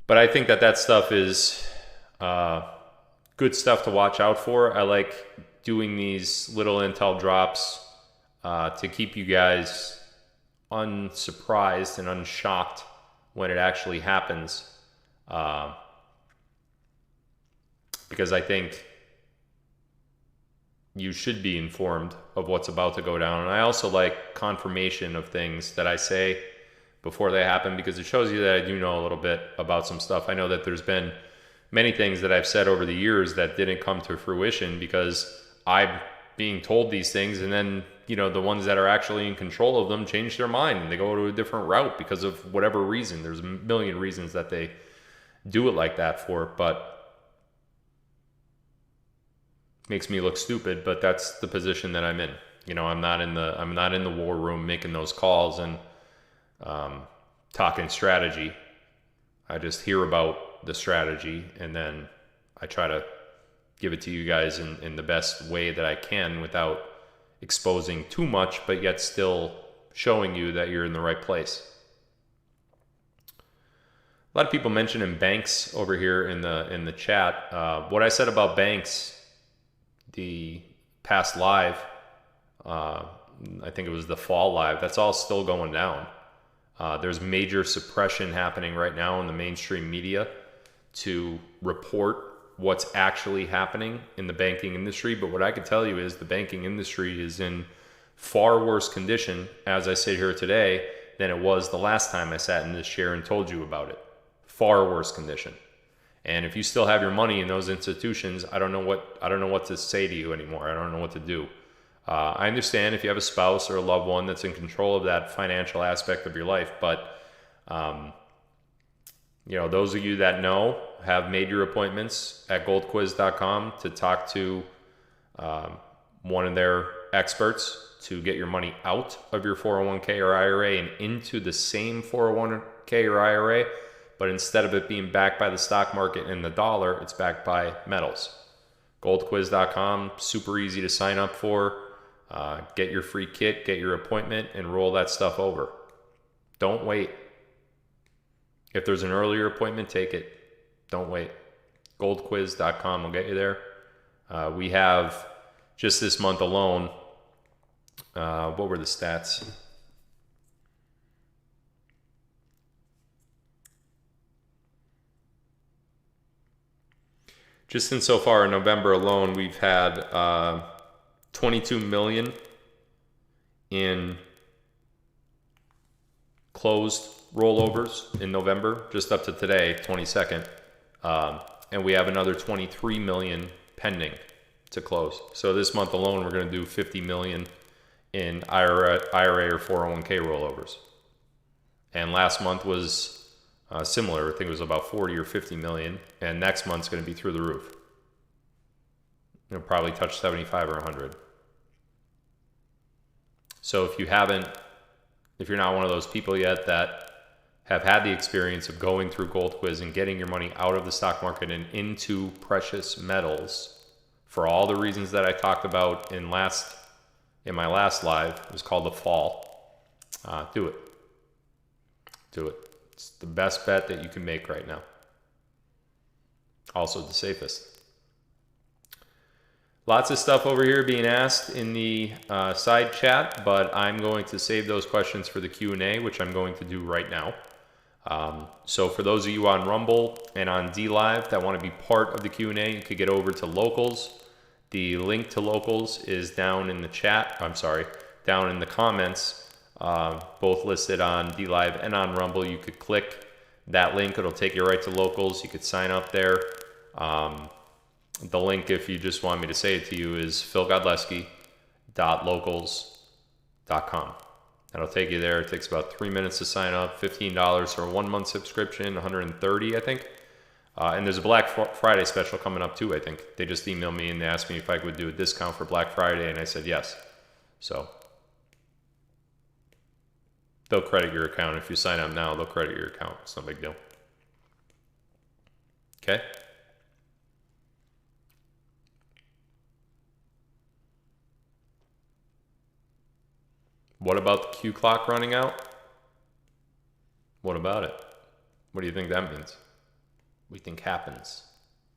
But I think that stuff is good stuff to watch out for. I like doing these little intel drops to keep you guys unsurprised and unshocked when it actually happens. Because I think you should be informed of what's about to go down. And I also like confirmation of things that I say before they happen, because it shows you that I do know a little bit about some stuff. I know that there's been many things that I've said over the years that didn't come to fruition because I'm being told these things, and then, the ones that are actually in control of them change their mind and they go to a different route because of whatever reason. There's a million reasons that they do it like that for, but makes me look stupid, but that's the position that I'm in. I'm not in the war room making those calls and talking strategy. I just hear about the strategy and then I try to give it to you guys in the best way that I can without exposing too much, but yet still showing you that you're in the right place. A lot of people mentioning banks over here in the chat. What I said about banks, the past live, I think it was the fall live, that's all still going down. There's major suppression happening right now in the mainstream media to report what's actually happening in the banking industry. But what I can tell you is the banking industry is in far worse condition as I sit here today than it was the last time I sat in this chair and told you about it. Far worse condition. And if you still have your money in those institutions, I don't know what to say to you anymore. I don't know what to do. I understand if you have a spouse or a loved one that's in control of that financial aspect of your life, but those of you that know have made your appointments at goldquiz.com to talk to one of their experts to get your money out of your 401k or IRA and into the same 401k or IRA, but instead of it being backed by the stock market and the dollar, it's backed by metals. Goldquiz.com, super easy to sign up for. Get your free kit, get your appointment, and roll that stuff over. Don't wait. If there's an earlier appointment, take it. Don't wait. Goldquiz.com will get you there. We have, just this month alone, what were the stats? Just in so far in November alone, we've had 22 million in closed rollovers in November, just up to today, 22nd. And we have another 23 million pending to close. So this month alone, we're going to do 50 million in IRA or 401k rollovers. And last month was similar. I think it was about 40 or 50 million. And next month's going to be through the roof. It'll probably touch 75 or 100. So if you're not one of those people yet that have had the experience of going through Gold Quiz and getting your money out of the stock market and into precious metals for all the reasons that I talked about in my last live, it was called the fall. Do it. Do it. It's the best bet that you can make right now. Also the safest. Lots of stuff over here being asked in the side chat, but I'm going to save those questions for the Q&A, which I'm going to do right now. So for those of you on Rumble and on DLive that want to be part of the Q&A, you could get over to Locals. The link to Locals is down in the chat. I'm sorry, down in the comments, both listed on DLive and on Rumble. You could click that link. It'll take you right to Locals. You could sign up there. The link, if you just want me to say it to you, is philgodlewski.locals.com. That'll take you there. It takes about 3 minutes to sign up, $15 for a 1-month subscription, $130, I think. And there's a Black Friday special coming up too, I think. They just emailed me and they asked me if I could do a discount for Black Friday, and I said yes. So they'll credit your account. If you sign up now, they'll credit your account. It's no big deal. Okay? What about the Q clock running out? What about it? What do you think that means? What do you think happens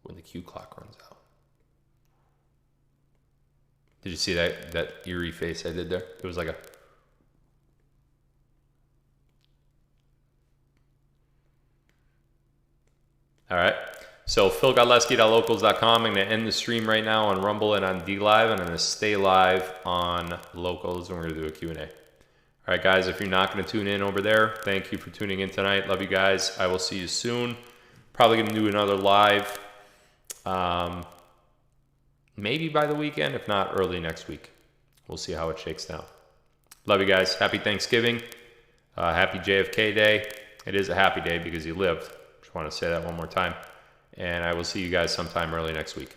when the Q clock runs out? Did you see that eerie face I did there? It was like a... All right. So philgodlewski.locals.com. I'm going to end the stream right now on Rumble and on DLive, and I'm going to stay live on Locals, and we're going to do a Q&A. All right, guys, if you're not going to tune in over there, thank you for tuning in tonight. Love you guys. I will see you soon. Probably going to do another live, maybe by the weekend, if not early next week. We'll see how it shakes down. Love you guys. Happy Thanksgiving. Happy JFK Day. It is a happy day because he lived. Just want to say that one more time. And I will see you guys sometime early next week.